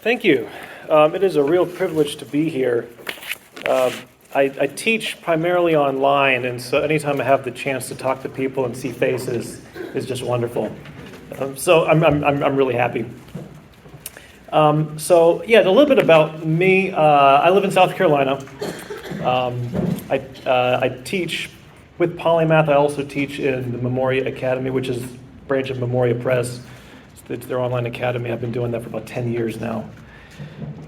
Thank you. It is a real privilege to be here. I teach primarily online, and so anytime I have the chance to talk to people and see faces is just wonderful. So I'm really happy. So yeah, a little bit about me. I live in South Carolina. I teach with Polymath. I also teach in the Memoria Academy, which is a branch of Memoria Press. It's their online academy. I've been doing that for about 10 years now.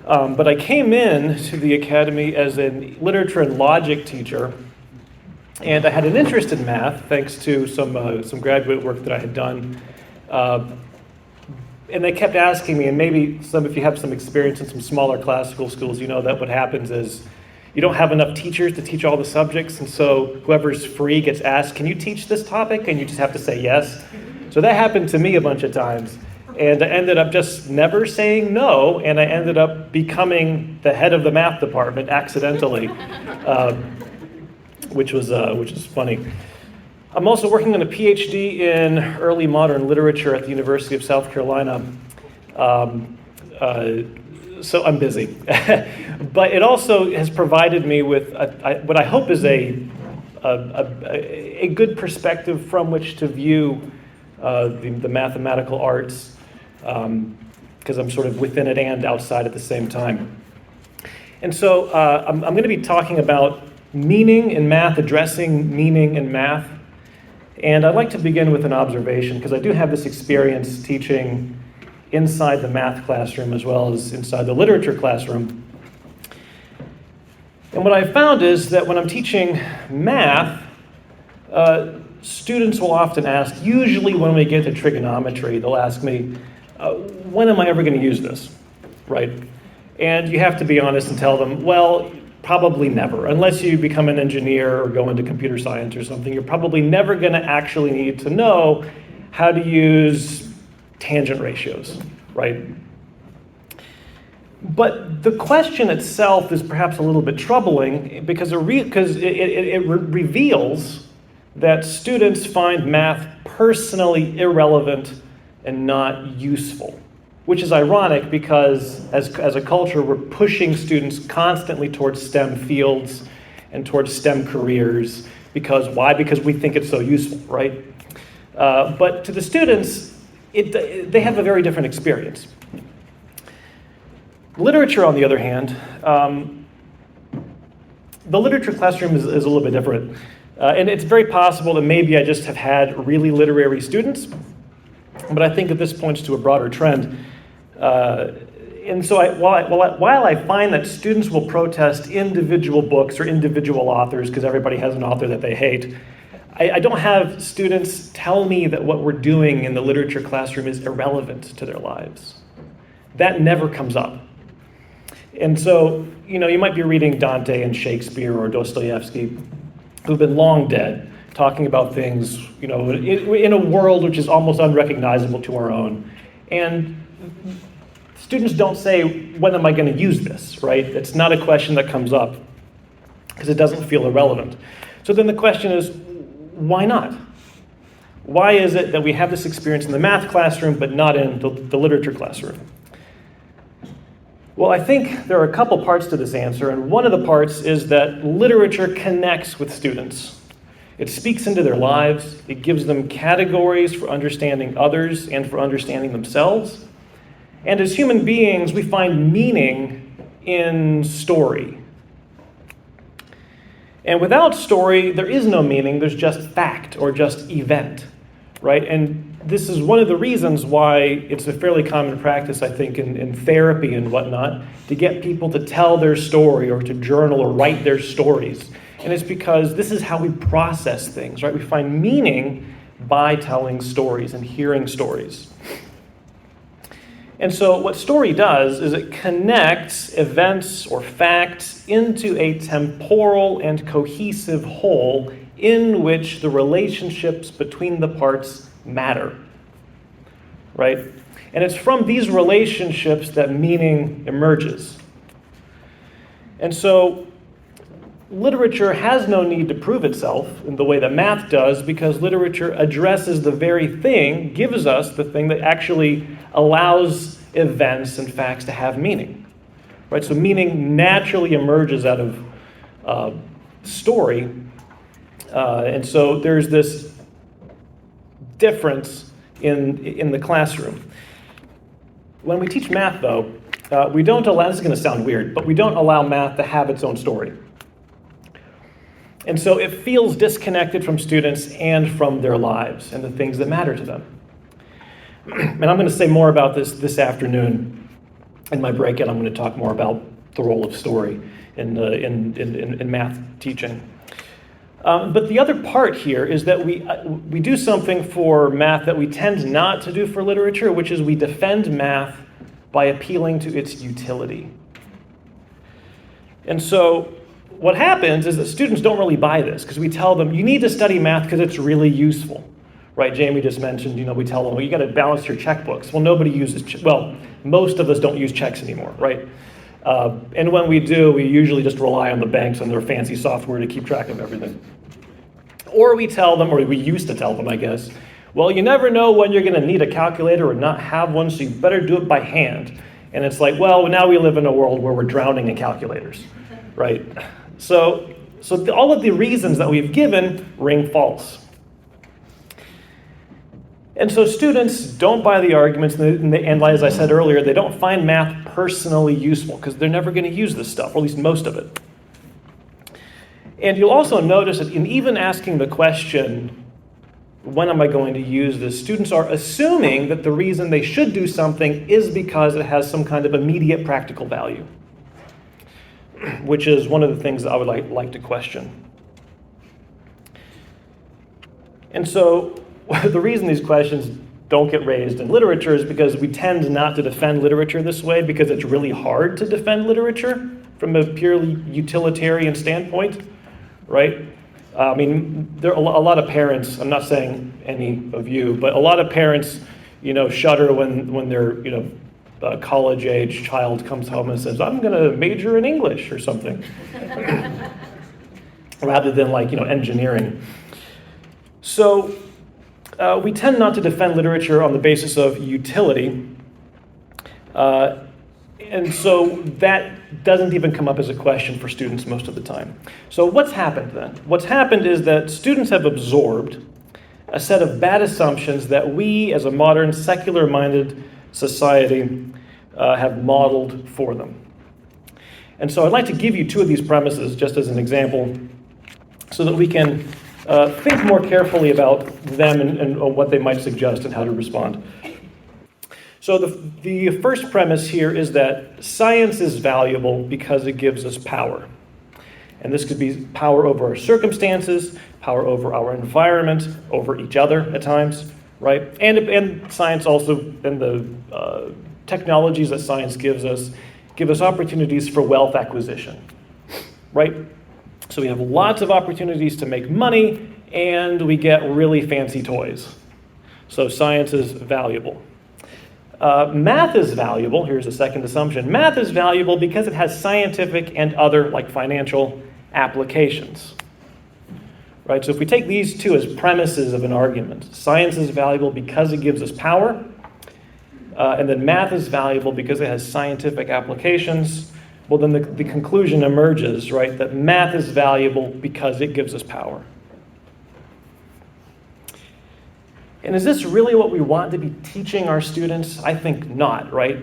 But I came in to the academy as a literature and logic teacher, and I had an interest in math thanks to some graduate work that I had done. And they kept asking me, and maybe if you have some experience in some smaller classical schools, you know that what happens is you don't have enough teachers to teach all the subjects, and so whoever's free gets asked, can you teach this topic? And you just have to say yes. So that happened to me a bunch of times. And I ended up just never saying no, and I ended up becoming the head of the math department accidentally, which is funny. I'm also working on a PhD in early modern literature at the University of South Carolina, so I'm busy. But it also has provided me with what I hope is a good perspective from which to view the mathematical arts, because I'm sort of within it and outside at the same time. And so I'm going to be talking about meaning in math, addressing meaning in math. And I'd like to begin with an observation, because I do have this experience teaching inside the math classroom as well as inside the literature classroom. And what I found is that when I'm teaching math, students will often ask, usually when we get to trigonometry, they'll ask me, when am I ever going to use this, right? And you have to be honest and tell them, well, probably never. Unless you become an engineer or go into computer science or something, you're probably never going to actually need to know how to use tangent ratios, right? But the question itself is perhaps a little bit troubling because it reveals that students find math personally irrelevant and not useful, which is ironic because as a culture, we're pushing students constantly towards STEM fields and towards STEM careers. Why? Because we think it's so useful, right? But to the students, they have a very different experience. Literature, on the other hand, the literature classroom is a little bit different. And it's very possible that maybe I just have had really literary students, but I think that this points to a broader trend. And so while I find that students will protest individual books or individual authors because everybody has an author that they hate, I don't have students tell me that what we're doing in the literature classroom is irrelevant to their lives. That never comes up. And so, you might be reading Dante and Shakespeare or Dostoevsky, who've been long dead, talking about things, in a world which is almost unrecognizable to our own. And students don't say, when am I going to use this, right? It's not a question that comes up because it doesn't feel irrelevant. So then the question is, why not? Why is it that we have this experience in the math classroom but not in the literature classroom? Well, I think there are a couple parts to this answer, and one of the parts is that literature connects with students. It speaks into their lives. It gives them categories for understanding others and for understanding themselves. And as human beings, we find meaning in story. And without story, there is no meaning. There's just fact or just event, right? And this is one of the reasons why it's a fairly common practice, I think, in therapy and whatnot, to get people to tell their story or to journal or write their stories. And it's because this is how we process things, right? We find meaning by telling stories and hearing stories. And so what story does is it connects events or facts into a temporal and cohesive whole in which the relationships between the parts matter, right? And it's from these relationships that meaning emerges. And so literature has no need to prove itself in the way that math does, because literature addresses the very thing, gives us the thing that actually allows events and facts to have meaning. Right? So meaning naturally emerges out of story. And so there's this difference in the classroom. When we teach math, though, we don't allow, this is going to sound weird, but we don't allow math to have its own story. And so it feels disconnected from students and from their lives and the things that matter to them. And I'm going to say more about this afternoon. In my breakout, I'm going to talk more about the role of story in math teaching. But the other part here is that we do something for math that we tend not to do for literature, which is we defend math by appealing to its utility. And so what happens is that students don't really buy this, because we tell them, you need to study math because it's really useful. Right, Jamie just mentioned, we tell them, well, you got to balance your checkbooks. Well, nobody uses, most of us don't use checks anymore, right? And when we do, we usually just rely on the banks and their fancy software to keep track of everything. Or we tell them, or we used to tell them, I guess, well, you never know when you're going to need a calculator or not have one, so you better do it by hand. And it's like, well, now we live in a world where we're drowning in calculators, right? So all of the reasons that we've given ring false. And so students don't buy the arguments, and as I said earlier, they don't find math personally useful because they're never going to use this stuff, or at least most of it. And you'll also notice that in even asking the question, when am I going to use this, students are assuming that the reason they should do something is because it has some kind of immediate practical value, which is one of the things that I would like to question. And so the reason these questions don't get raised in literature is because we tend not to defend literature this way, because it's really hard to defend literature from a purely utilitarian standpoint, right? There are a lot of parents, I'm not saying any of you, but a lot of parents, shudder when their, a college-age child comes home and says, I'm going to major in English or something, rather than engineering. So we tend not to defend literature on the basis of utility, and so that doesn't even come up as a question for students most of the time. So what's happened then? What's happened is that students have absorbed a set of bad assumptions that we, as a modern, secular-minded society, have modeled for them. And so I'd like to give you two of these premises just as an example, so that we can think more carefully about them and what they might suggest and how to respond. So the first premise here is that science is valuable because it gives us power. And this could be power over our circumstances, power over our environment, over each other at times, right? And science also, and the technologies that science gives us, give us opportunities for wealth acquisition, right? So we have lots of opportunities to make money, and we get really fancy toys. So science is valuable. Math is valuable. Here's the second assumption. Math is valuable because it has scientific and other, financial applications. Right? So if we take these two as premises of an argument, science is valuable because it gives us power, and then math is valuable because it has scientific applications, well, then the conclusion emerges, right, that math is valuable because it gives us power. And is this really what we want to be teaching our students? I think not, right?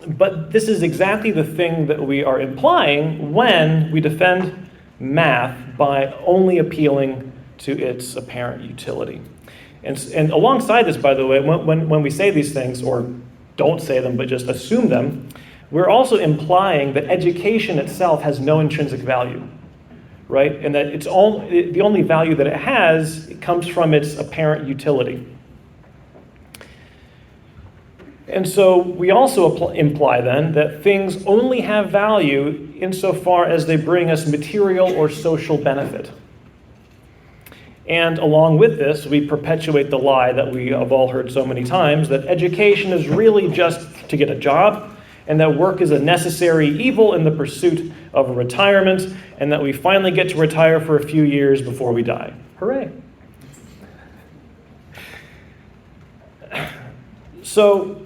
But this is exactly the thing that we are implying when we defend math by only appealing to its apparent utility. And alongside this, by the way, when we say these things, or don't say them, but just assume them, we're also implying that education itself has no intrinsic value, right? And that the only value that it has comes from its apparent utility. And so we also imply then that things only have value insofar as they bring us material or social benefit. And along with this, we perpetuate the lie that we have all heard so many times, that education is really just to get a job, and that work is a necessary evil in the pursuit of a retirement, and that we finally get to retire for a few years before we die. Hooray. So,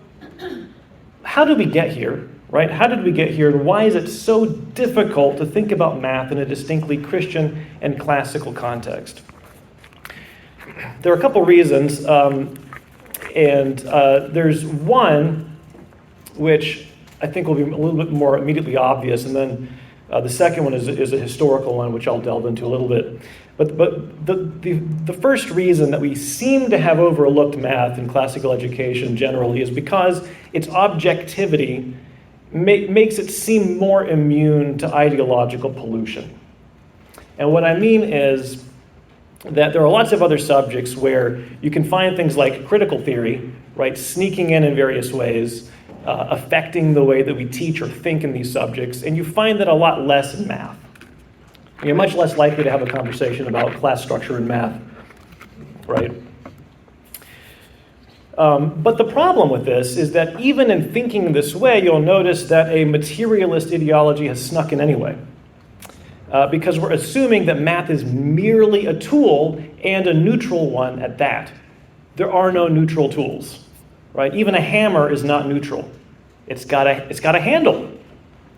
how did we get here, right? How did we get here, and why is it so difficult to think about math in a distinctly Christian and classical context? There are a couple reasons, and there's one which I think will be a little bit more immediately obvious, and then the second one is a historical one, which I'll delve into a little bit. But the first reason that we seem to have overlooked math in classical education generally is because its objectivity makes it seem more immune to ideological pollution. And what I mean is that there are lots of other subjects where you can find things like critical theory, right, sneaking in various ways, affecting the way that we teach or think in these subjects, and you find that a lot less in math. You're much less likely to have a conversation about class structure in math, right? But the problem with this is that even in thinking this way, you'll notice that a materialist ideology has snuck in anyway. Because we're assuming that math is merely a tool and a neutral one at that. There are no neutral tools, right? Even a hammer is not neutral. It's got a handle.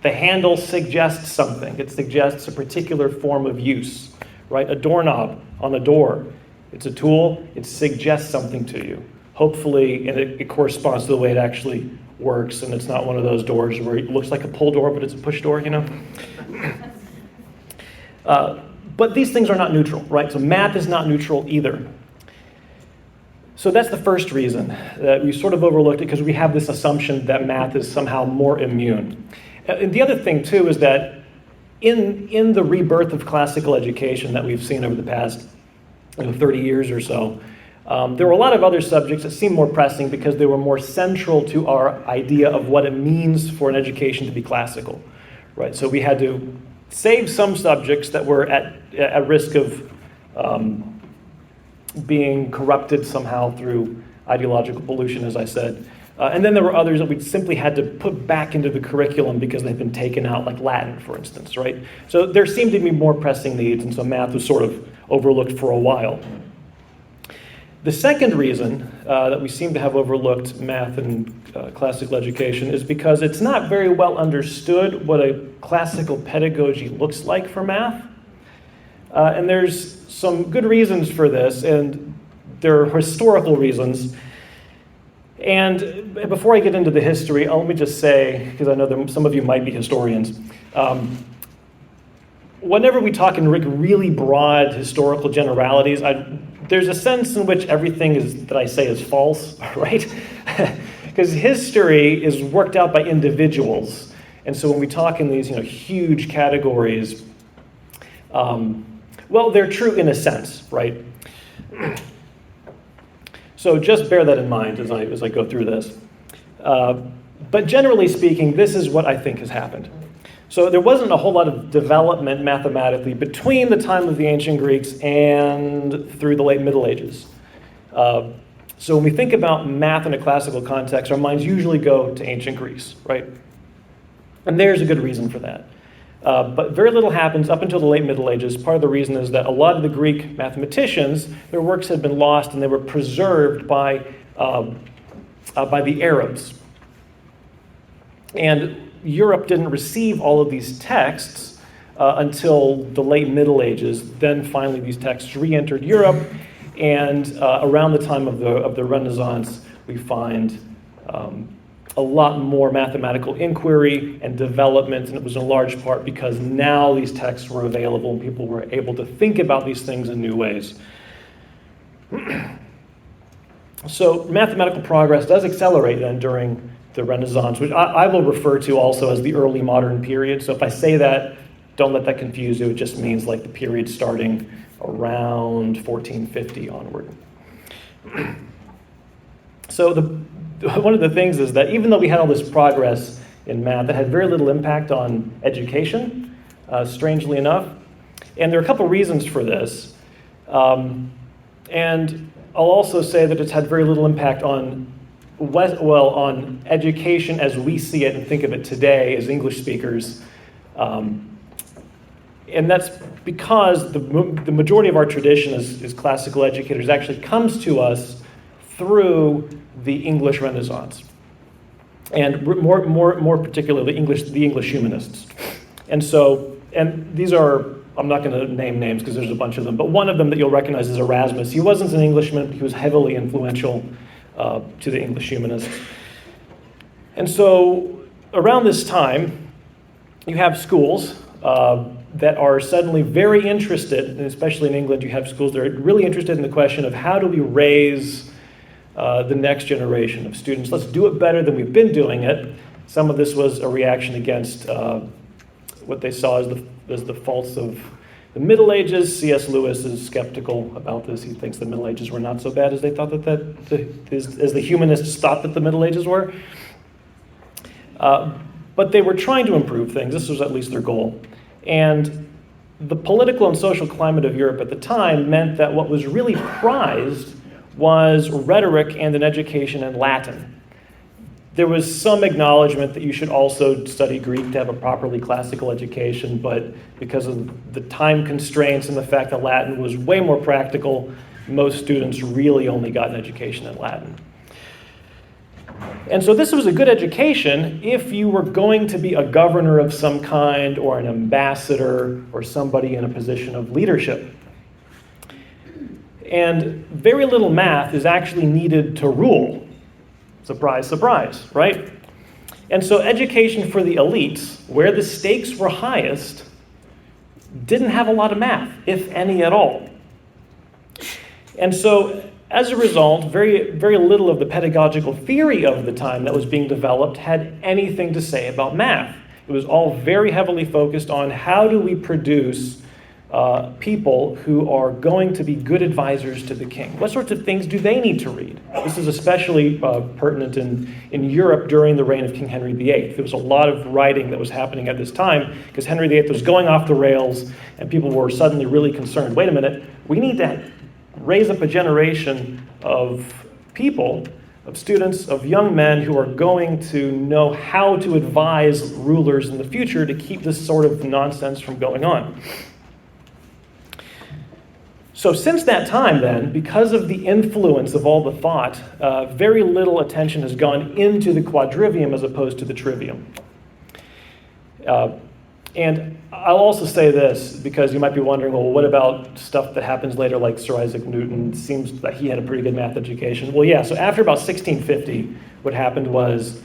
The handle suggests something. It suggests a particular form of use, right? A doorknob on a door. It's a tool. It suggests something to you. Hopefully, and it corresponds to the way it actually works, and it's not one of those doors where it looks like a pull door, but it's a push door, you know? But these things are not neutral, right? So math is not neutral either. So that's the first reason that we sort of overlooked it, because we have this assumption that math is somehow more immune. And the other thing, too, is that in the rebirth of classical education that we've seen over the past 30 years or so, there were a lot of other subjects that seemed more pressing because they were more central to our idea of what it means for an education to be classical, right? So we had to save some subjects that were at risk of being corrupted somehow through ideological pollution, as I said. And then there were others that we simply had to put back into the curriculum because they've been taken out, like Latin, for instance, right? So there seemed to be more pressing needs, and so math was sort of overlooked for a while. The second reason that we seem to have overlooked math in classical education is because it's not very well understood what a classical pedagogy looks like for math. And there's some good reasons for this, and there are historical reasons. And before I get into the history, let me just say, because I know that some of you might be historians, whenever we talk in really broad historical generalities, there's a sense in which everything that I say is false, right? Because history is worked out by individuals. And so when we talk in these huge categories, well, they're true in a sense, right? So just bear that in mind as I go through this. But generally speaking, this is what I think has happened. So there wasn't a whole lot of development mathematically between the time of the ancient Greeks and through the late Middle Ages. So when we think about math in a classical context, our minds usually go to ancient Greece, right? And there's a good reason for that. But very little happens up until the late Middle Ages. Part of the reason is that a lot of the Greek mathematicians, their works had been lost and they were preserved by the Arabs. And Europe didn't receive all of these texts until the late Middle Ages. Then finally these texts re-entered Europe, and around the time of the Renaissance, we find a lot more mathematical inquiry and development, and it was in large part because now these texts were available and people were able to think about these things in new ways. So mathematical progress does accelerate then during the Renaissance, which I will refer to also as the early modern period. So if I say that, don't let that confuse you. It just means like the period starting around 1450 onward. So one of the things is that even though we had all this progress in math, it had very little impact on education, strangely enough. And there are a couple reasons for this. And I'll also say that it's had very little impact on on education as we see it and think of it today as English speakers. And that's because the majority of our tradition as classical educators actually comes to us through the English Renaissance, and more particularly the English humanists. And these are, I'm not going to name names because there's a bunch of them, but one of them that you'll recognize is Erasmus. He wasn't an Englishman, but he was heavily influential to the English humanists. And so around this time, you have schools that are suddenly very interested, and especially in England, you have schools that are really interested in the question of how do we raise the next generation of students. Let's do it better than we've been doing it. Some of this was a reaction against what they saw as the faults of the Middle Ages. C.S. Lewis is skeptical about this. He thinks the Middle Ages were not so bad as they thought as the humanists thought that the Middle Ages were. But they were trying to improve things. This was at least their goal. And the political and social climate of Europe at the time meant that what was really prized was rhetoric and an education in Latin. There was some acknowledgement that you should also study Greek to have a properly classical education, but because of the time constraints and the fact that Latin was way more practical, most students really only got an education in Latin. And so this was a good education if you were going to be a governor of some kind or an ambassador or somebody in a position of leadership. And very little math is actually needed to rule. Surprise, surprise, right? And so education for the elites, where the stakes were highest, didn't have a lot of math, if any at all. And so as a result, very, very little of the pedagogical theory of the time that was being developed had anything to say about math. It was all very heavily focused on how do we produce people who are going to be good advisors to the king. What sorts of things do they need to read? This is especially pertinent in Europe during the reign of King Henry VIII. There was a lot of writing that was happening at this time because Henry VIII was going off the rails and people were suddenly really concerned. Wait a minute, we need to raise up a generation of people, of students, of young men who are going to know how to advise rulers in the future to keep this sort of nonsense from going on. So since that time then, because of the influence of all the thought, very little attention has gone into the quadrivium as opposed to the trivium. And I'll also say this, because you might be wondering, well, what about stuff that happens later, like Sir Isaac Newton? It seems that he had a pretty good math education. Well, yeah, so after about 1650, what happened was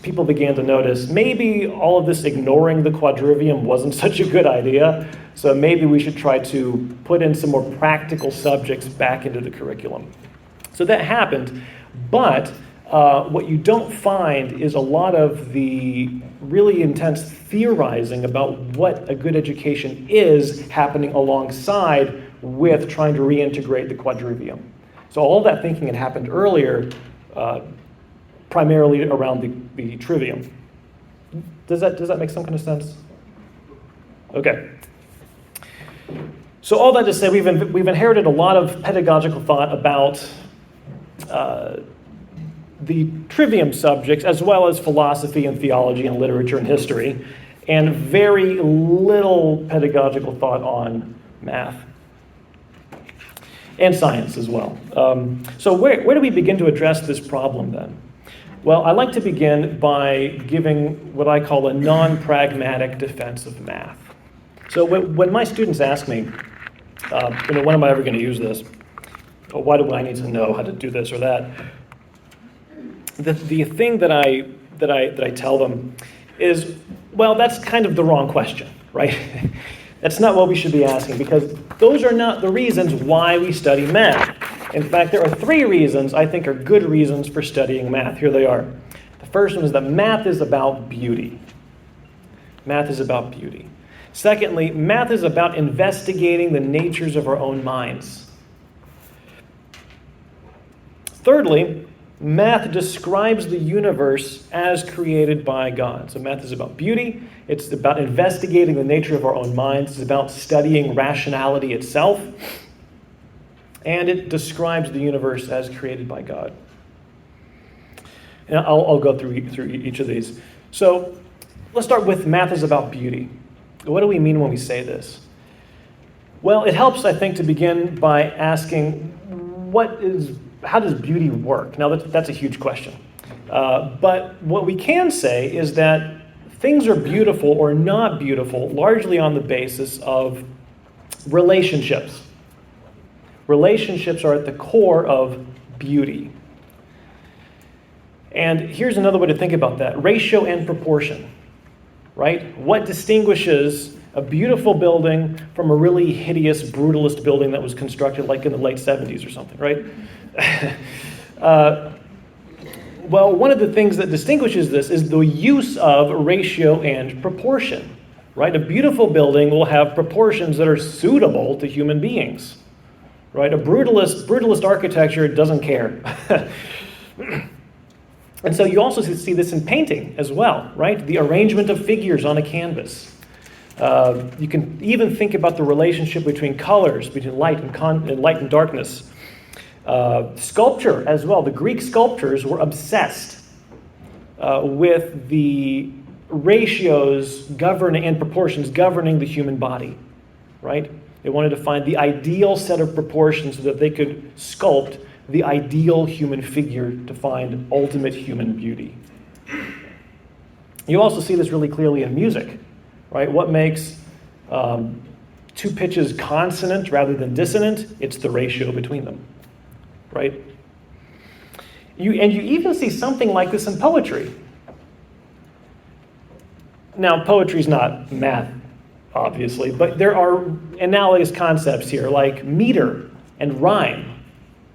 people began to notice maybe all of this ignoring the quadrivium wasn't such a good idea, so maybe we should try to put in some more practical subjects back into the curriculum. So that happened, but what you don't find is a lot of the really intense theorizing about what a good education is happening alongside with trying to reintegrate the quadrivium. So all that thinking had happened earlier, primarily around the trivium. Does that make some kind of sense? Okay. So all that to say, we've inherited a lot of pedagogical thought about the trivium subjects, as well as philosophy and theology and literature and history, and very little pedagogical thought on math and science as well. So where do we begin to address this problem then? Well, I like to begin by giving what I call a non-pragmatic defense of math. So when my students ask me, when am I ever going to use this? Or why do I need to know how to do this or that? The thing that I tell them is, well, that's kind of the wrong question, right? That's not what we should be asking, because those are not the reasons why we study math. In fact, there are 3 reasons I think are good reasons for studying math. Here they are. The first one is that math is about beauty. Math is about beauty. Secondly, math is about investigating the natures of our own minds. Thirdly, math describes the universe as created by God. So math is about beauty. It's about investigating the nature of our own minds. It's about studying rationality itself. And it describes the universe as created by God. And I'll go through each of these. So let's start with math is about beauty. What do we mean when we say this? Well, it helps, I think, to begin by asking, how does beauty work? Now, that's a huge question. But what we can say is that things are beautiful or not beautiful largely on the basis of relationships. Relationships are at the core of beauty. And here's another way to think about that. Ratio and proportion, right? What distinguishes a beautiful building from a really hideous, brutalist building that was constructed like in the late 70s or something, right? Well, one of the things that distinguishes this is the use of ratio and proportion, right? A beautiful building will have proportions that are suitable to human beings, right? A brutalist architecture doesn't care. And so you also see this in painting as well, right? The arrangement of figures on a canvas. You can even think about the relationship between colors, between light and darkness. Sculpture as well. The Greek sculptors were obsessed with the ratios and proportions governing the human body, right? They wanted to find the ideal set of proportions so that they could sculpt the ideal human figure to find ultimate human beauty. You also see this really clearly in music, right? What makes two pitches consonant rather than dissonant? It's the ratio between them, right? You even see something like this in poetry. Now, poetry is not math, obviously, but there are analogous concepts here like meter and rhyme,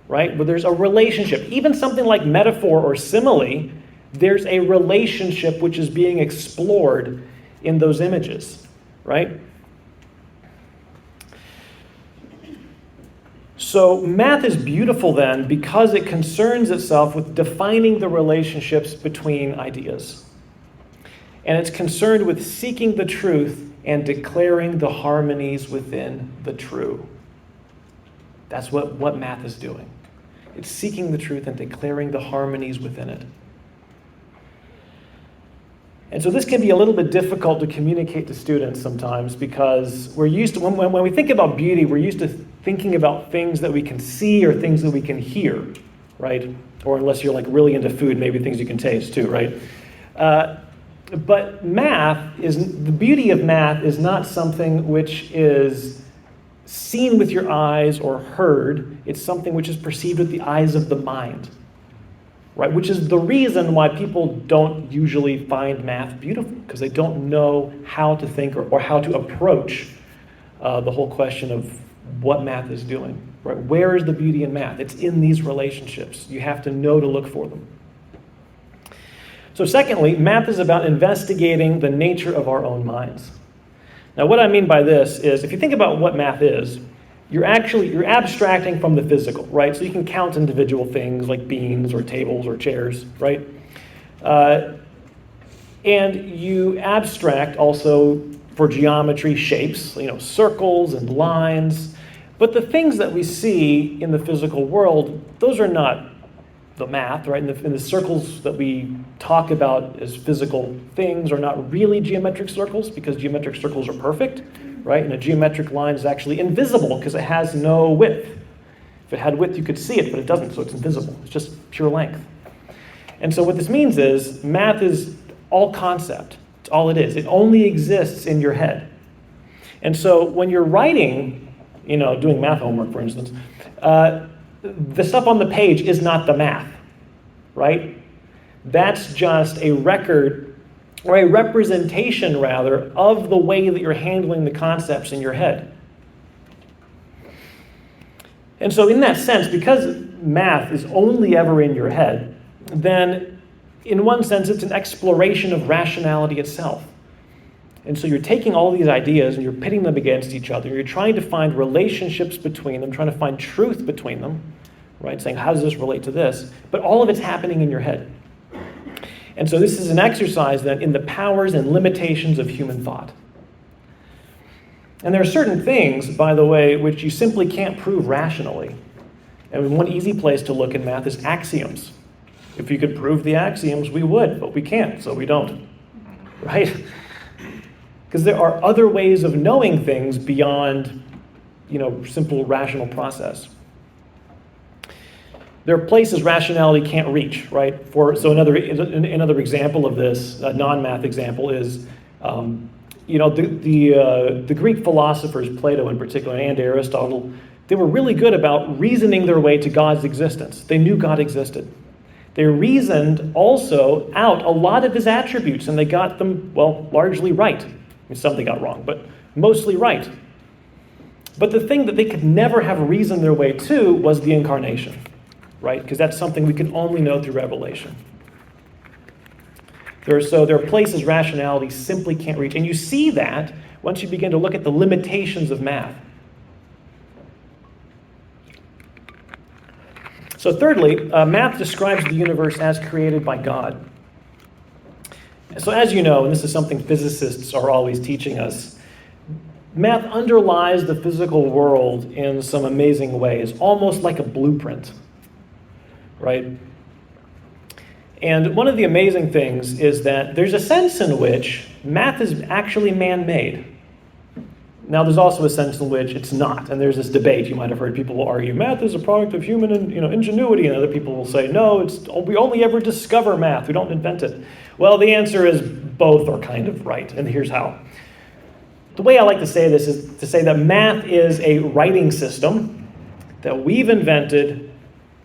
right? Where there's a relationship. Even something like metaphor or simile, there's a relationship which is being explored in those images, right? So math is beautiful then because it concerns itself with defining the relationships between ideas. And it's concerned with seeking the truth and declaring the harmonies within the true. That's what math is doing. It's seeking the truth and declaring the harmonies within it. And so this can be a little bit difficult to communicate to students sometimes because we're used to, when we think about beauty, we're used to thinking about things that we can see or things that we can hear, right? Or unless you're like really into food, maybe things you can taste too, right? But the beauty of math is not something which is seen with your eyes or heard. It's something which is perceived with the eyes of the mind, right? Which is the reason why people don't usually find math beautiful, because they don't know how to think or how to approach the whole question of what math is doing, right? Where is the beauty in math? It's in these relationships. You have to know to look for them. So secondly, math is about investigating the nature of our own minds. Now, what I mean by this is, if you think about what math is, you're abstracting from the physical, right? So you can count individual things like beans or tables or chairs, right? And you abstract also for geometry shapes, circles and lines. But the things that we see in the physical world, those are not the math, right? And the circles that we talk about as physical things are not really geometric circles because geometric circles are perfect, right? And a geometric line is actually invisible because it has no width. If it had width, you could see it, but it doesn't, so it's invisible. It's just pure length. And so what this means is math is all concept. It's all it is. It only exists in your head. And so when you're writing, doing math homework, for instance, the stuff on the page is not the math, right? That's just a record, or a representation, rather, of the way that you're handling the concepts in your head. And so in that sense, because math is only ever in your head, then in one sense, it's an exploration of rationality itself. And so you're taking all these ideas and you're pitting them against each other. You're trying to find relationships between them, trying to find truth between them, right? Saying, how does this relate to this? But all of it's happening in your head. And so this is an exercise then in the powers and limitations of human thought. And there are certain things, by the way, which you simply can't prove rationally. And one easy place to look in math is axioms. If we could prove the axioms, we would, but we can't, so we don't, right? Because there are other ways of knowing things beyond, simple rational process. There are places rationality can't reach, right? So another example of this, a non-math example, is the Greek philosophers, Plato in particular, and Aristotle, they were really good about reasoning their way to God's existence. They knew God existed. They reasoned also out a lot of his attributes, and they got them, largely right. Some they got wrong, but mostly right. But the thing that they could never have reasoned their way to was the incarnation, right? Because that's something we can only know through revelation. There are places rationality simply can't reach. And you see that once you begin to look at the limitations of math. So thirdly, math describes the universe as created by God. So as you know, and this is something physicists are always teaching us, math underlies the physical world in some amazing ways, almost like a blueprint, right? And one of the amazing things is that there's a sense in which math is actually man-made. Now, there's also a sense in which it's not, and there's this debate. You might have heard people argue math is a product of human ingenuity, and other people will say, no, we only ever discover math, we don't invent it. Well, the answer is both are kind of right, and here's how. The way I like to say this is to say that math is a writing system that we've invented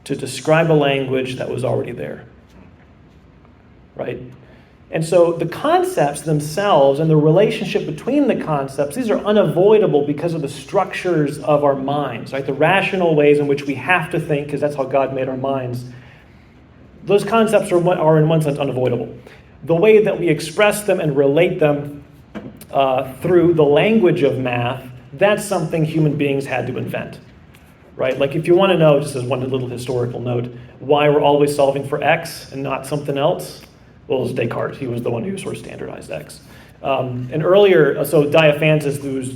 to describe a language that was already there, right? And so the concepts themselves and the relationship between the concepts, these are unavoidable because of the structures of our minds, right? The rational ways in which we have to think, because that's how God made our minds. Those concepts are in one sense unavoidable. The way that we express them and relate them through the language of math, that's something human beings had to invent, right? Like if you want to know, just as one little historical note, why we're always solving for x and not something else, well, it was Descartes. He was the one who sort of standardized x. And earlier, so Diophantus, who was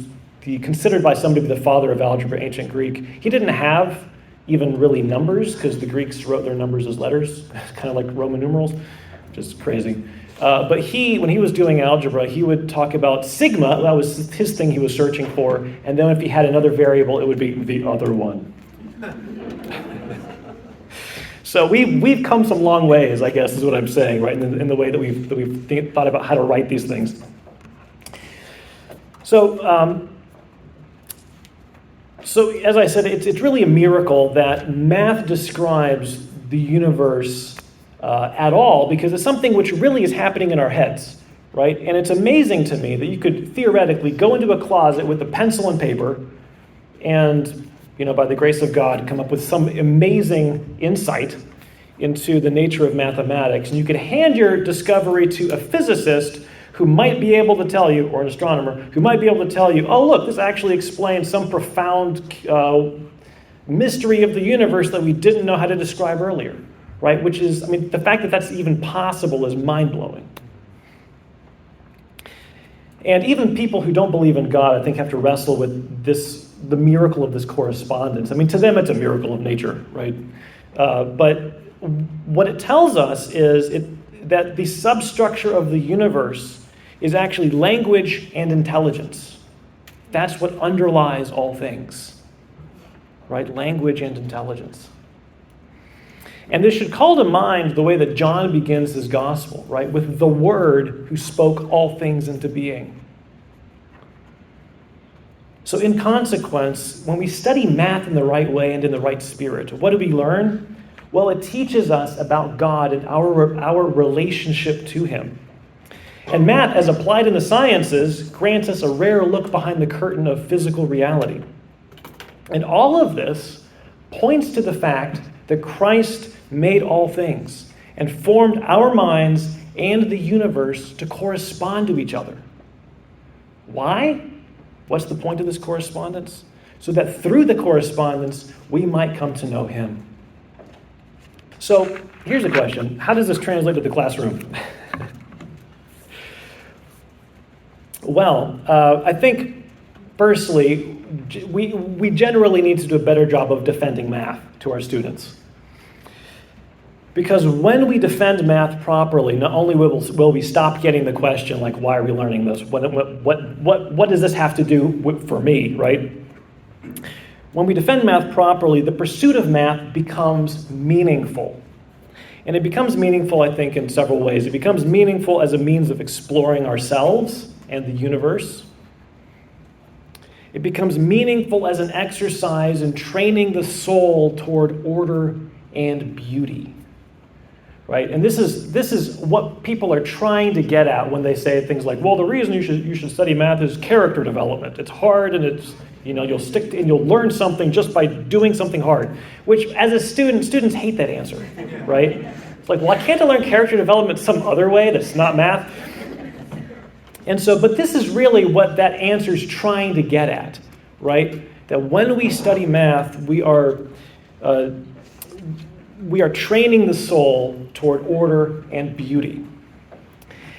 considered by some to be the father of algebra, ancient Greek, he didn't have even really numbers because the Greeks wrote their numbers as letters, kind of like Roman numerals, which is crazy. But when he was doing algebra, he would talk about sigma. That was his thing he was searching for. And then if he had another variable, it would be the other one. So we've come some long ways, I guess, is what I'm saying, right? In the way that we've thought about how to write these things. So as I said, it's really a miracle that math describes the universe at all, because it's something which really is happening in our heads, right? And it's amazing to me that you could theoretically go into a closet with a pencil and paper and, by the grace of God, come up with some amazing insight into the nature of mathematics. And you could hand your discovery to a physicist who might be able to tell you, or an astronomer, who might be able to tell you, oh, look, this actually explains some profound mystery of the universe that we didn't know how to describe earlier, right? Which is, the fact that that's even possible is mind-blowing. And even people who don't believe in God, I think, have to wrestle with the miracle of this correspondence. To them, it's a miracle of nature, right? But what it tells us is that the substructure of the universe is actually language and intelligence. That's what underlies all things, right? Language and intelligence. And this should call to mind the way that John begins his gospel, right? With the Word who spoke all things into being. So in consequence, when we study math in the right way and in the right spirit, what do we learn? Well, it teaches us about God and our relationship to Him. And math, as applied in the sciences, grants us a rare look behind the curtain of physical reality. And all of this points to the fact that Christ made all things and formed our minds and the universe to correspond to each other. Why? What's the point of this correspondence? So that through the correspondence, we might come to know Him. So here's a question. How does this translate to the classroom? Well, I think, firstly, we generally need to do a better job of defending math to our students. Because when we defend math properly, not only will we stop getting the question like, why are we learning this? What does this have to do for me, right? When we defend math properly, the pursuit of math becomes meaningful. And it becomes meaningful, I think, in several ways. It becomes meaningful as a means of exploring ourselves and the universe. It becomes meaningful as an exercise in training the soul toward order and beauty. Right? And this is what people are trying to get at when they say things like, well, the reason you should study math is character development. It's hard and it's, you'll stick to, and you'll learn something just by doing something hard. Which, as a student, students hate that answer, right? It's like, well, can't I learn character development some other way that's not math? And so, but this is really what that answer is trying to get at, right? That when we study math, we are training the soul toward order and beauty.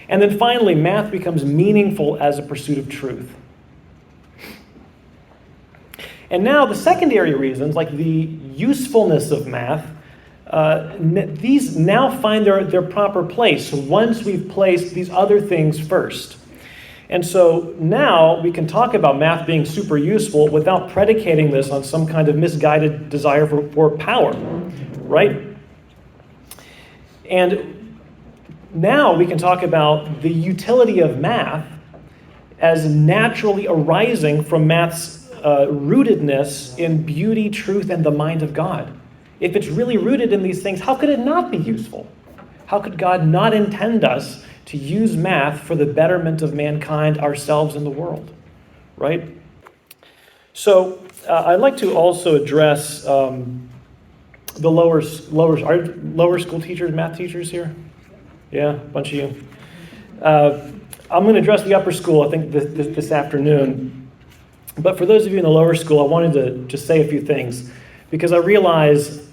And then finally, math becomes meaningful as a pursuit of truth. And now the secondary reasons, like the usefulness of math, these now find their proper place once we've placed these other things first. And so now we can talk about math being super useful without predicating this on some kind of misguided desire for power, right? And now we can talk about the utility of math as naturally arising from math's rootedness in beauty, truth, and the mind of God. If it's really rooted in these things, how could it not be useful? How could God not intend us to use math for the betterment of mankind, ourselves, and the world, right? So I'd like to also address the lower school teachers, math teachers here. Yeah, a bunch of you. I'm going to address the upper school, I think, this afternoon. But for those of you in the lower school, I wanted to just say a few things, because I realize,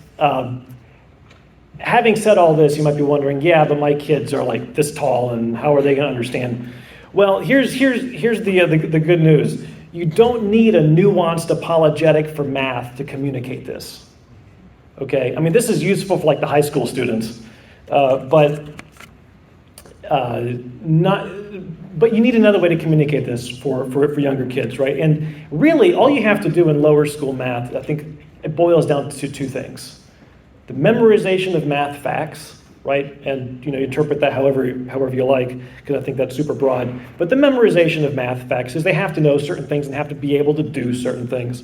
having said all this, you might be wondering, yeah, but my kids are like this tall, and how are they going to understand? Well, here's the good news. You don't need a nuanced apologetic for math to communicate this. Okay, I mean, this is useful for like the high school students, but you need another way to communicate this for younger kids, right? And really, all you have to do in lower school math, I think it boils down to two things. The memorization of math facts, right? And you interpret that however you like, because I think that's super broad. But the memorization of math facts is they have to know certain things and have to be able to do certain things.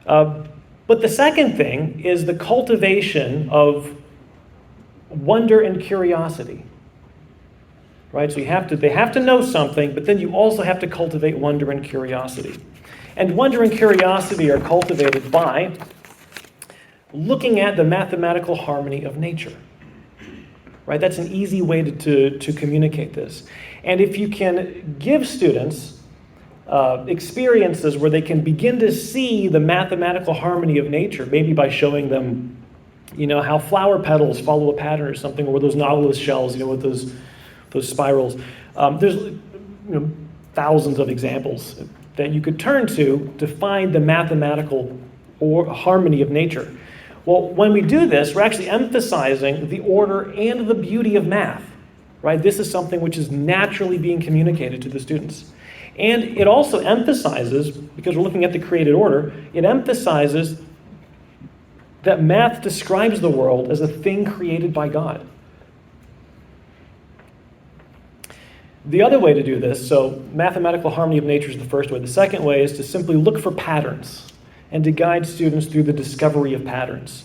But the second thing is the cultivation of wonder and curiosity. Right? So they have to know something, but then you also have to cultivate wonder and curiosity. And wonder and curiosity are cultivated by looking at the mathematical harmony of nature. Right? That's an easy way to communicate this. And if you can give students experiences where they can begin to see the mathematical harmony of nature, maybe by showing them, how flower petals follow a pattern or something, or those nautilus shells, with those spirals. There's thousands of examples that you could turn to find the mathematical or harmony of nature. Well, when we do this, we're actually emphasizing the order and the beauty of math, right? This is something which is naturally being communicated to the students. And it also emphasizes, because we're looking at the created order, it emphasizes that math describes the world as a thing created by God. The other way to do this, so mathematical harmony of nature is the first way. The second way is to simply look for patterns and to guide students through the discovery of patterns.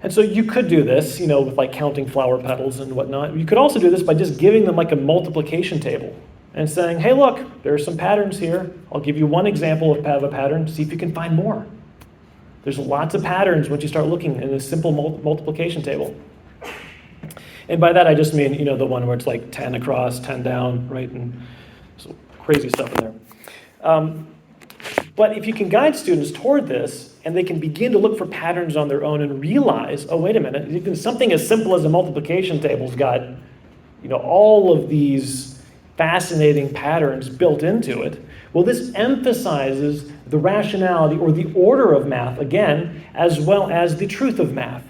And so you could do this, with like counting flower petals and whatnot. You could also do this by just giving them like a multiplication table and saying, hey, look, there are some patterns here. I'll give you one example of a pattern. See if you can find more. There's lots of patterns once you start looking in a simple multiplication table. And by that, I just mean, the one where it's like 10 across, 10 down, right? And so crazy stuff in there. But if you can guide students toward this, and they can begin to look for patterns on their own and realize, oh, wait a minute, something as simple as a multiplication table's got, all of these fascinating patterns built into it. Well, this emphasizes the rationality or the order of math, again, as well as the truth of math.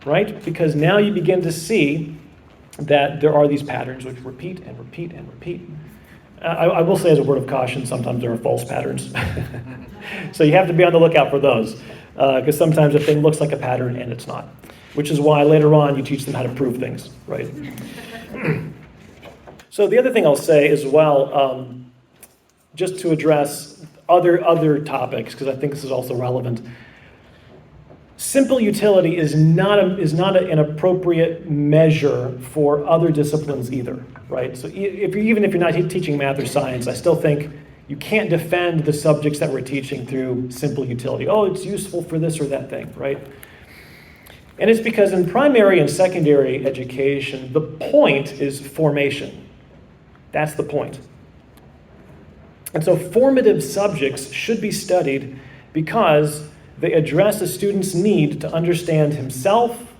right? Because now you begin to see that there are these patterns which repeat and repeat and repeat. I will say as a word of caution, sometimes there are false patterns. So you have to be on the lookout for those, because sometimes a thing looks like a pattern and it's not, which is why later on you teach them how to prove things, right? So the other thing I'll say as well, just to address other topics, because I think this is also relevant. Simple utility is not an appropriate measure for other disciplines either, right? So even if you're not teaching math or science, I still think you can't defend the subjects that we're teaching through simple utility. Oh, it's useful for this or that thing, right? And it's because in primary and secondary education, the point is formation. That's the point. And so formative subjects should be studied because they address a student's need to understand himself,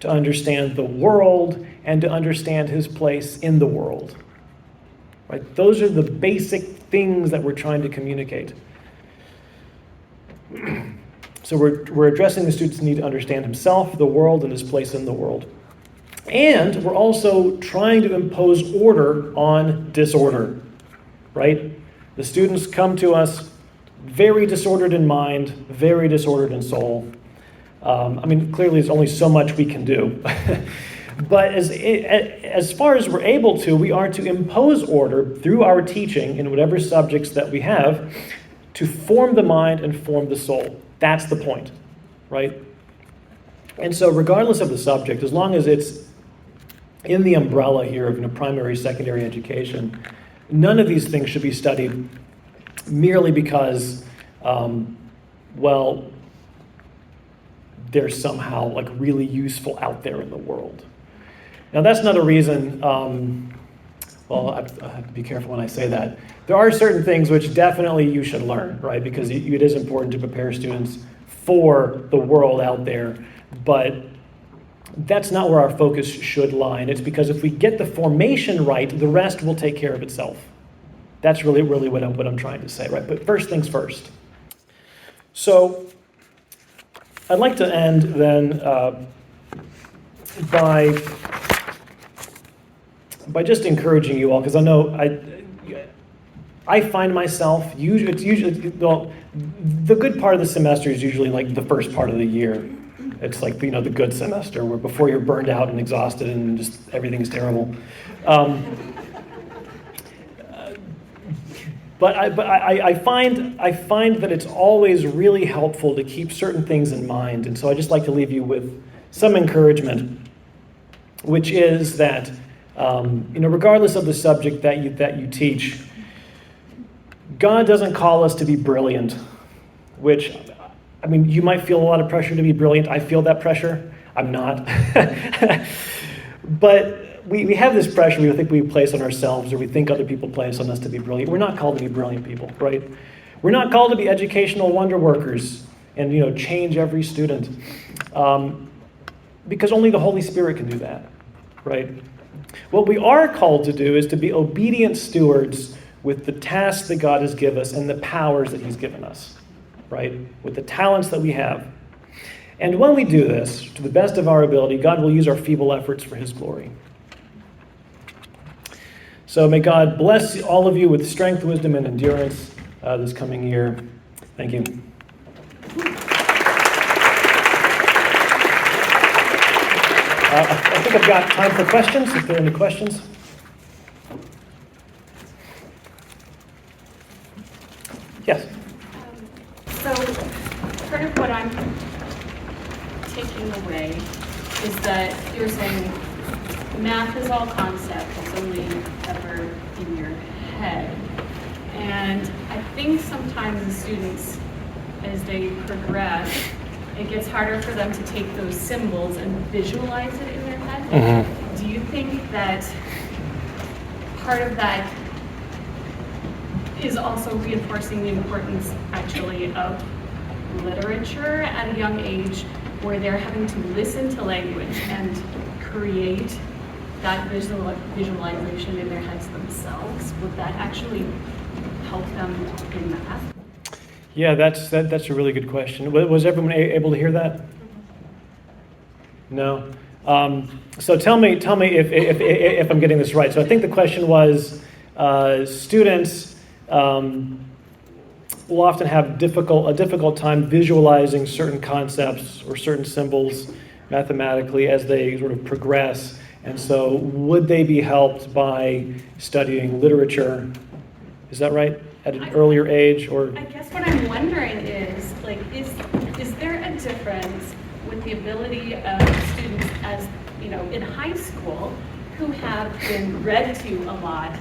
to understand the world, and to understand his place in the world. Right? Those are the basic things that we're trying to communicate. So we're addressing the student's need to understand himself, the world, and his place in the world. And we're also trying to impose order on disorder, right? The students come to us very disordered in mind, very disordered in soul. Clearly there's only so much we can do. But as far as we're able to, we are to impose order through our teaching in whatever subjects that we have to form the mind and form the soul. That's the point, right? And so regardless of the subject, as long as it's in the umbrella here of primary, secondary education, none of these things should be studied merely because, they're somehow really useful out there in the world. Now that's not a reason, I have to be careful when I say that. There are certain things which definitely you should learn, right? Because it is important to prepare students for the world out there, but that's not where our focus should lie. And it's because if we get the formation right, the rest will take care of itself. That's really what I'm trying to say, right? But first things first. So I'd like to end then by just encouraging you all, because I know I find myself the good part of the semester is usually the first part of the year. It's the good semester where before you're burned out and exhausted and just everything's terrible. But I find that it's always really helpful to keep certain things in mind, and so I just like to leave you with some encouragement, which is that regardless of the subject that you teach, God doesn't call us to be brilliant, which you might feel a lot of pressure to be brilliant. I feel that pressure. I'm not, but. We have this pressure we think we place on ourselves, or we think other people place on us to be brilliant. We're not called to be brilliant people, right? We're not called to be educational wonder workers and change every student, because only the Holy Spirit can do that, right? What we are called to do is to be obedient stewards with the tasks that God has given us and the powers that He's given us, right? With the talents that we have. And when we do this, to the best of our ability, God will use our feeble efforts for His glory. So may God bless all of you with strength, wisdom, and endurance this coming year. Thank you. I think I've got time for questions, if there are any questions. Yes? So part of what I'm taking away is that you're saying math is all concept, it's only ever in your head. And I think sometimes the students, as they progress, it gets harder for them to take those symbols and visualize it in their head. Mm-hmm. Do you think that part of that is also reinforcing the importance actually of literature at a young age, where they're having to listen to language and create that visualization in their heads themselves? Would that actually help them in math? Yeah, that's a really good question. Was everyone able to hear that? No. So tell me if I'm getting this right. So I think the question was, students will often have a difficult time visualizing certain concepts or certain symbols mathematically as they sort of progress. And so would they be helped by studying literature? Is that right? At an earlier age, or? I guess what I'm wondering is, like, is there a difference with the ability of students as, you know, in high school who have been read to a lot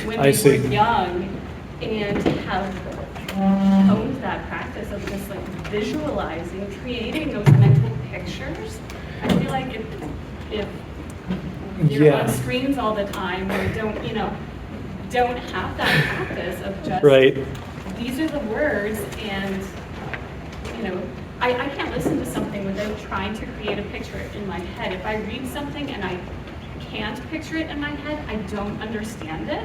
when they were young and have honed that practice of just like visualizing, creating those mental pictures? I feel like if you're on screens all the time or don't have that practice of just, these are the words, and, you know, I can't listen to something without trying to create a picture in my head. If I read something and I can't picture it in my head, I don't understand it.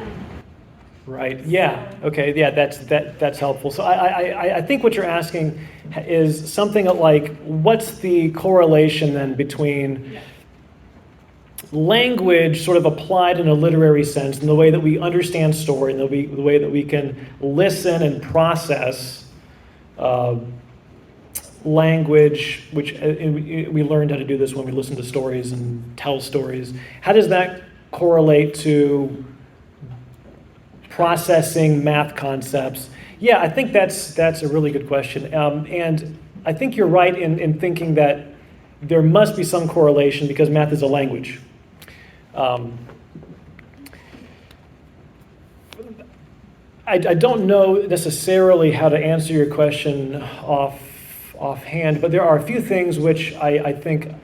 Right, yeah, okay, yeah, that's helpful. So I think what you're asking is something like, what's the correlation then between language sort of applied in a literary sense, and the way that we understand story, and the way that we can listen and process language, which we learned how to do this when we listen to stories and tell stories. How does that correlate to processing math concepts? Yeah, I think that's a really good question. And I think you're right in thinking that there must be some correlation because math is a language. I don't know necessarily how to answer your question offhand, but there are a few things which I think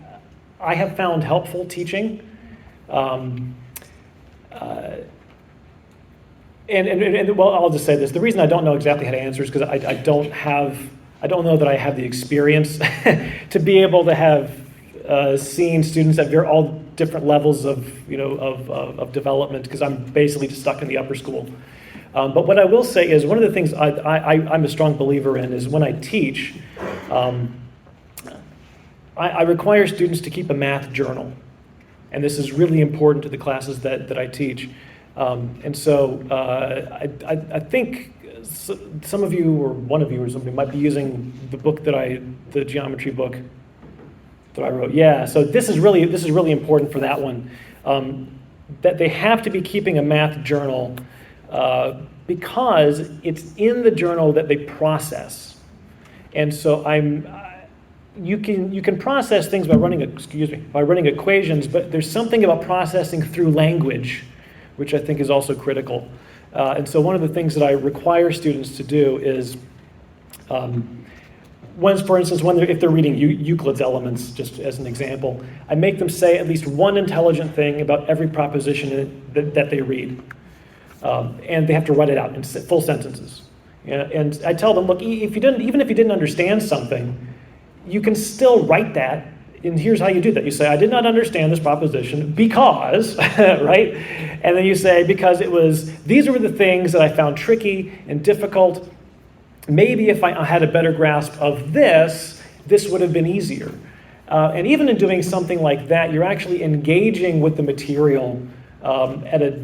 I have found helpful teaching. And well, I'll just say this. The reason I don't know exactly how to answer is because I don't know that I have the experience to be able to have seen students at all different levels of development, because I'm basically just stuck in the upper school. But what I will say is one of the things I'm a strong believer in is when I teach, I require students to keep a math journal. And this is really important to the classes that I teach. And so I think some of you, or one of you or somebody, might be using the book the geometry book that I wrote. Yeah, so this is really important for that one. That they have to be keeping a math journal because it's in the journal that they process. And so you can process things by running equations, but there's something about processing through language, which I think is also critical. And so one of the things that I require students to do is, for instance, if they're reading Euclid's Elements, just as an example, I make them say at least one intelligent thing about every proposition that they read. And they have to write it out in full sentences. And I tell them, look, even if you didn't understand something, you can still write that. And here's how you do that. You say, I did not understand this proposition because, right? And then you say, because these were the things that I found tricky and difficult. Maybe if I had a better grasp of this would have been easier. And even in doing something like that, you're actually engaging with the material at a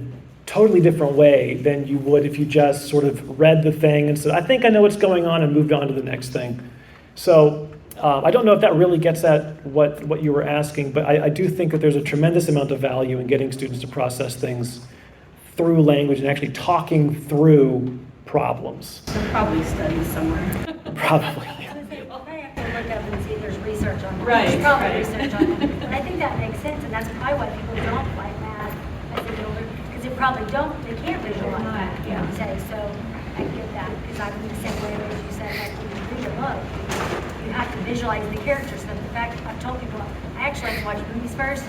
totally different way than you would if you just sort of read the thing and said, I think I know what's going on, and moved on to the next thing. So I don't know if that really gets at what you were asking, but I do think that there's a tremendous amount of value in getting students to process things through language and actually talking through problems. So probably studies somewhere. Probably. I was going to say, well, I have to look up and see if there's research on that. Right, There's probably right. research on that. And I think that makes sense, and that's probably why people don't like math as they get older, because they can't visualize that, Yeah. you say. So I get that, because I'm the same way as you said, like when you read a book, you have to visualize the characters. So in fact, I've told people, I actually like to watch movies first,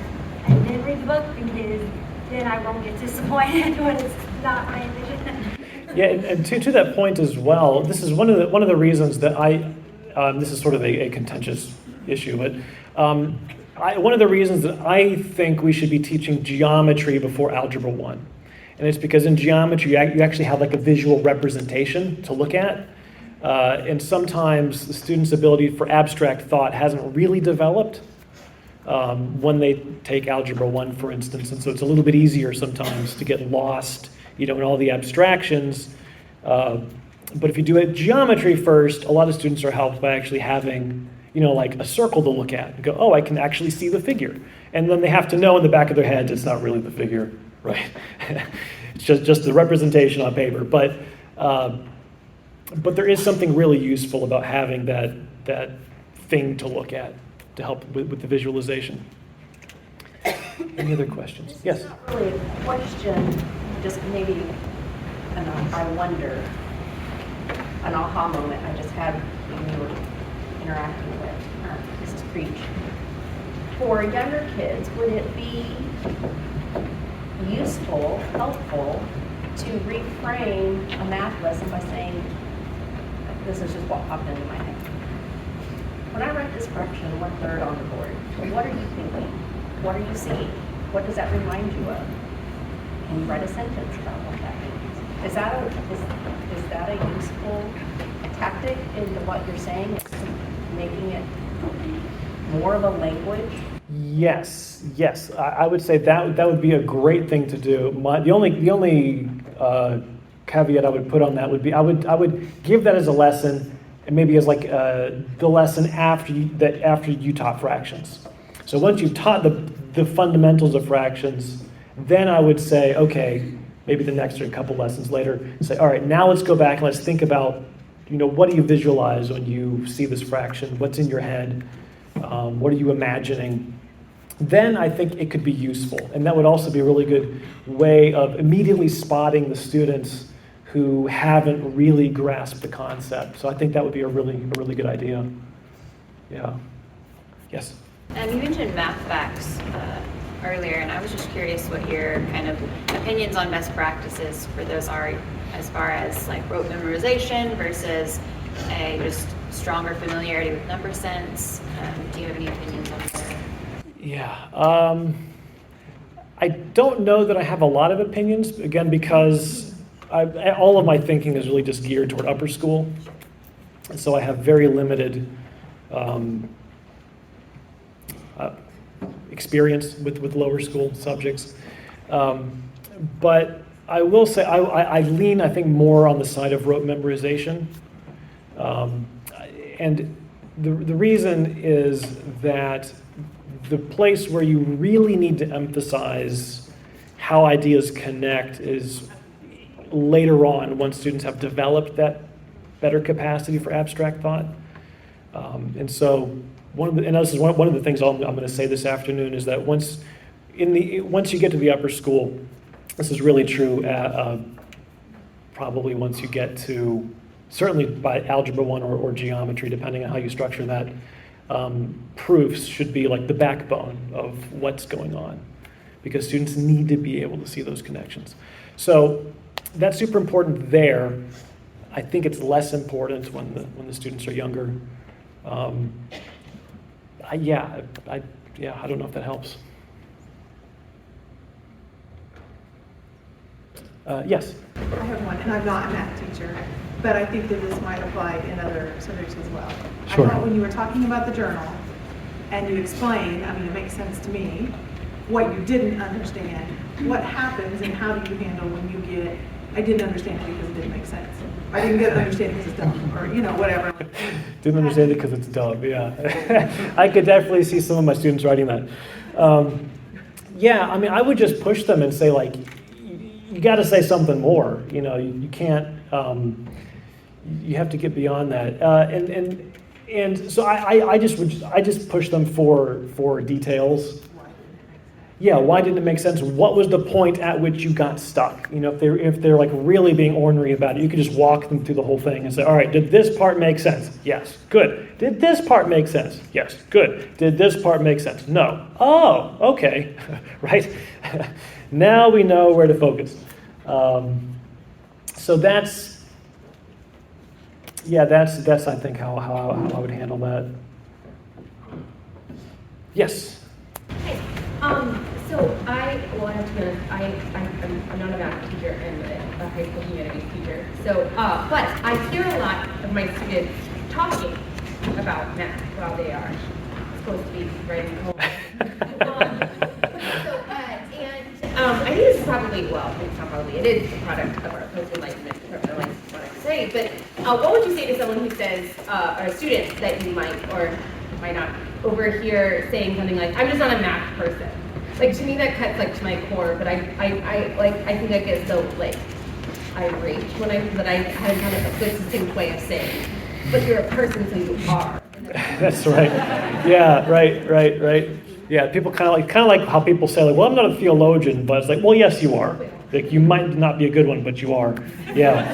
and then read the book, because then I won't get disappointed when it's not my vision. Yeah, and to that point as well, this is one of the reasons that this is sort of a contentious issue, but one of the reasons that I think we should be teaching geometry before Algebra 1. And it's because in geometry, you actually have like a visual representation to look at. And sometimes the student's ability for abstract thought hasn't really developed. when they take Algebra 1, for instance. And so it's a little bit easier sometimes to get lost, in all the abstractions. But if you do it geometry first, a lot of students are helped by actually having, like a circle to look at and go, oh, I can actually see the figure. And then they have to know in the back of their heads it's not really the figure, right? It's just the representation on paper. But there is something really useful about having that thing to look at to help with the visualization. Any other questions? This Yes? is not really a question, just maybe I wonder, an aha moment I just had when we were interacting with Mrs. Creech. For younger kids, would it be useful, helpful to reframe a math lesson by saying, this is just what popped into my head. When I write this fraction 1/3 on the board, what are you thinking? What are you seeing? What does that remind you of? Can you write a sentence about what that means? Is that a useful tactic in what you're saying? It's making it more of a language? Yes. I would say that would be a great thing to do. The only caveat I would put on that would be I would give that as a lesson, and maybe as like the lesson after you taught fractions. So once you've taught the fundamentals of fractions, then I would say, okay, maybe the next or a couple lessons later, say, all right, now let's go back and let's think about, what do you visualize when you see this fraction? What's in your head? What are you imagining? Then I think it could be useful. And that would also be a really good way of immediately spotting the students who haven't really grasped the concept. So I think that would be a really good idea. Yeah. Yes? You mentioned math facts earlier, and I was just curious what your kind of opinions on best practices for those are, as far as like rote memorization versus a just stronger familiarity with number sense. Do you have any opinions on that? Yeah. I don't know that I have a lot of opinions, again, because all of my thinking is really just geared toward upper school. And so I have very limited experience with lower school subjects. But I will say I lean, I think, more on the side of rote memorization. And the reason is that the place where you really need to emphasize how ideas connect is later on, once students have developed that better capacity for abstract thought. And so this is one of the things I'm going to say this afternoon is that once you get to the upper school, this is really true probably once you get to, certainly by Algebra 1 or geometry, depending on how you structure that, proofs should be like the backbone of what's going on, because students need to be able to see those connections. So that's super important there. I think it's less important when the students are younger. I don't know if that helps. Yes? I have one, and I'm not a math teacher, but I think that this might apply in other subjects as well. Sure. I thought when you were talking about the journal, and you explained, it makes sense to me, what you didn't understand, what happens and how do you handle when you get, I didn't understand it because it didn't make sense. I didn't get understand it because it's dumb, or whatever. Didn't understand it because it's dumb, yeah. I could definitely see some of my students writing that. I would just push them and say, like, you got to say something more. You can't, you have to get beyond that. And so I just push them for details. Yeah, why didn't it make sense? What was the point at which you got stuck? If they're like really being ornery about it, you could just walk them through the whole thing and say, all right, did this part make sense? Yes, good. Did this part make sense? Yes, good. Did this part make sense? No. Oh, okay, right? Now we know where to focus. So that's I think how I would handle that. Yes. So I'm not a math teacher, I'm a high school humanities teacher. So, but I hear a lot of my students talking about math while they are supposed to be writing home. I think this is probably, well, it's not probably, it is a product of our post-enlightenment, whatever what I say, but what would you say to someone who says, or a student that you might or might not overhear saying something like, I'm just not a math person? Like, to me, that cuts like to my core, but I think I get so like irate when that I had kind of a good succinct way of saying, but you're a person, so you are. That's right. Yeah, right. Yeah, people kind of like how people say, like, well, I'm not a theologian, but it's like, well, yes, you are. Like, you might not be a good one, but you are. Yeah.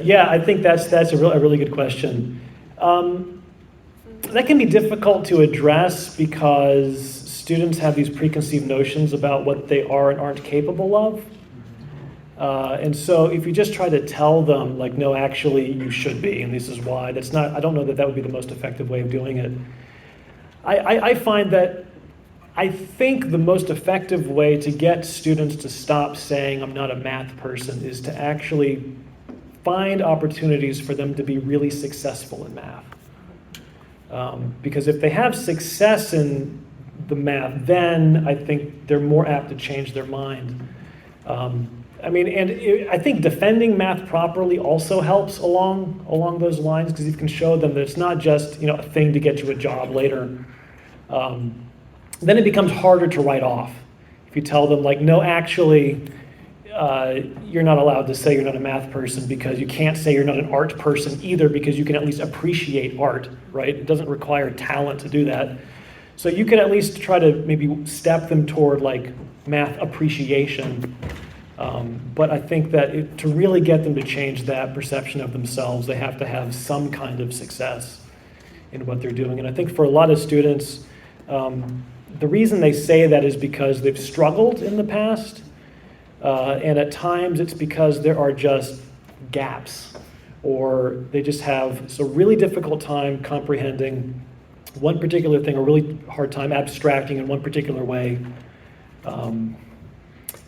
Yeah, I think that's a really good question. That can be difficult to address because students have these preconceived notions about what they are and aren't capable of. And so if you just try to tell them, like, no, actually, you should be, and this is why, I don't know that would be the most effective way of doing it. I find that I think the most effective way to get students to stop saying, I'm not a math person, is to actually find opportunities for them to be really successful in math. Because if they have success in the math, then I think they're more apt to change their mind. I think defending math properly also helps along those lines, because you can show them that it's not just a thing to get you a job later. Then it becomes harder to write off. If you tell them, like, no, actually, you're not allowed to say you're not a math person, because you can't say you're not an art person either, because you can at least appreciate art, right? It doesn't require talent to do that. So you can at least try to maybe step them toward, like, math appreciation. But I think that to really get them to change that perception of themselves, they have to have some kind of success in what they're doing. And I think for a lot of students, the reason they say that is because they've struggled in the past. And at times it's because there are just gaps, or they just have a really difficult time comprehending one particular thing, or really hard time abstracting in one particular way.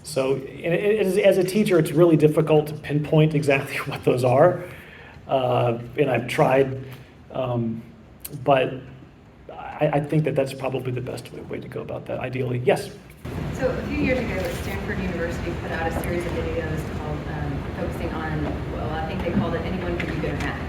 So as a teacher, it's really difficult to pinpoint exactly what those are. And I've tried, but I think that's probably the best way to go about that, ideally. Yes? So a few years ago, Stanford University put out a series of videos called focusing on, well, I think they called it Anyone Can Be Good at Math.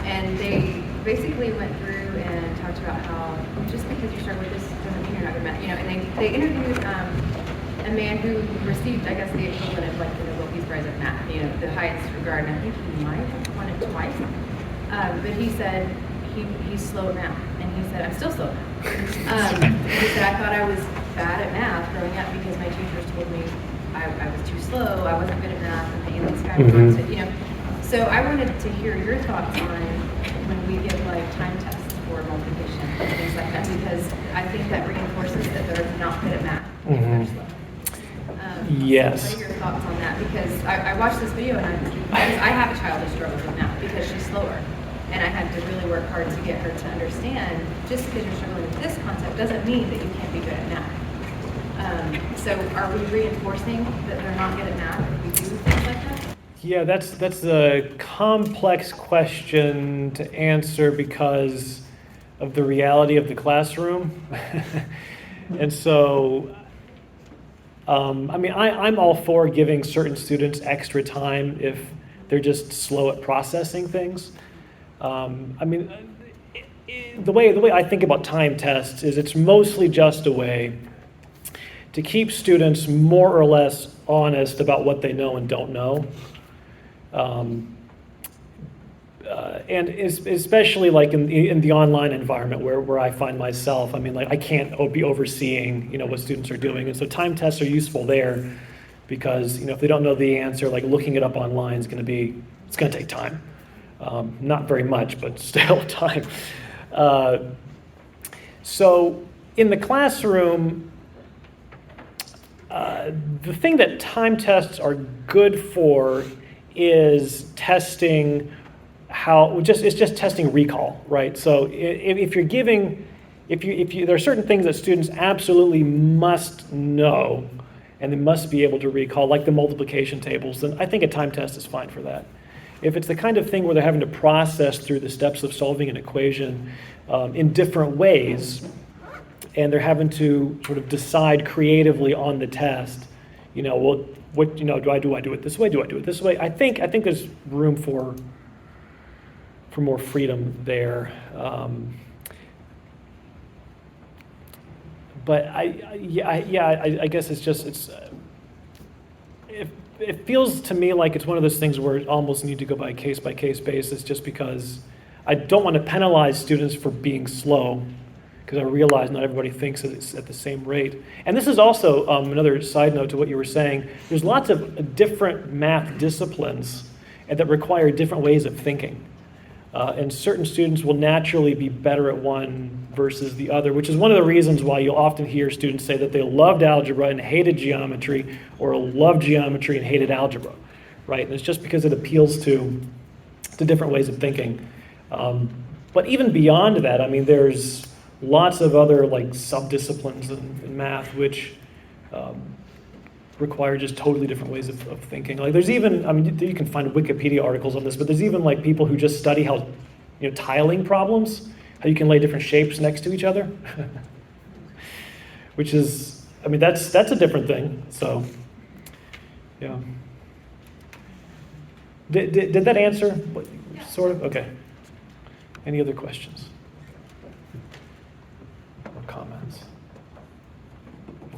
And they basically went through and talked about how just because you struggle with this doesn't mean you're not good at math. And they interviewed a man who received, I guess, the equivalent of like the Nobel Peace Prize of math, the highest regard, and I think he might have won it twice. But he said he's slow at math, and he said, I'm still slow at math. He said, I thought I was bad at math growing up because my teachers told me I was too slow, I wasn't good at math, and the alien sky was So I wanted to hear your thoughts on when we give like time tests for multiplication and things like that, because I think that reinforces that they're not good at math if they're slow. Yes. What are your thoughts on that? Because I watched this video and I have a child who struggles with math because she's slower. And I had to really work hard to get her to understand just because you're struggling with this concept doesn't mean that you can't be good at math. So are we reinforcing that they're not good at math if we do things like that? Yeah, that's a complex question to answer because of the reality of the classroom. And so, I'm all for giving certain students extra time if they're just slow at processing things. The way I think about time tests is it's mostly just a way to keep students more or less honest about what they know and don't know. And especially like in the online environment where I find myself, I can't be overseeing, what students are doing. And so time tests are useful there because, if they don't know the answer, like looking it up online is going to take time. Not very much, but still time. So in the classroom, the thing that time tests are good for is testing it's just testing recall, right? So if there are certain things that students absolutely must know and they must be able to recall, like the multiplication tables, then I think a time test is fine for that. if it's the kind of thing where they're having to process through the steps of solving an equation in different ways, and they're having to sort of decide creatively on the test, well, what, do I do it this way? Do I do it this way? I think there's room for more freedom there. But I guess it feels to me like it's one of those things where it almost need to go by case basis, just because I don't want to penalize students for being slow, because I realize not everybody thinks that it's at the same rate. And this is also another side note to what you were saying. There's lots of different math disciplines that require different ways of thinking. And certain students will naturally be better at one versus the other, which is one of the reasons why you'll often hear students say that they loved algebra and hated geometry, or loved geometry and hated algebra, right? And it's just because it appeals to different ways of thinking. But even beyond that, I mean, there's lots of other like sub-disciplines in math which require just totally different ways of thinking. Like there's even, I mean, you can find Wikipedia articles on this, but there's even like people who just study how, tiling problems, how you can lay different shapes next to each other, which is, I mean, that's a different thing. So, yeah. Did that answer? Sort of? Okay. Any other questions or comments?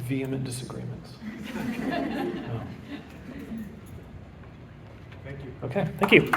Vehement disagreements? No. Thank you. Okay, thank you.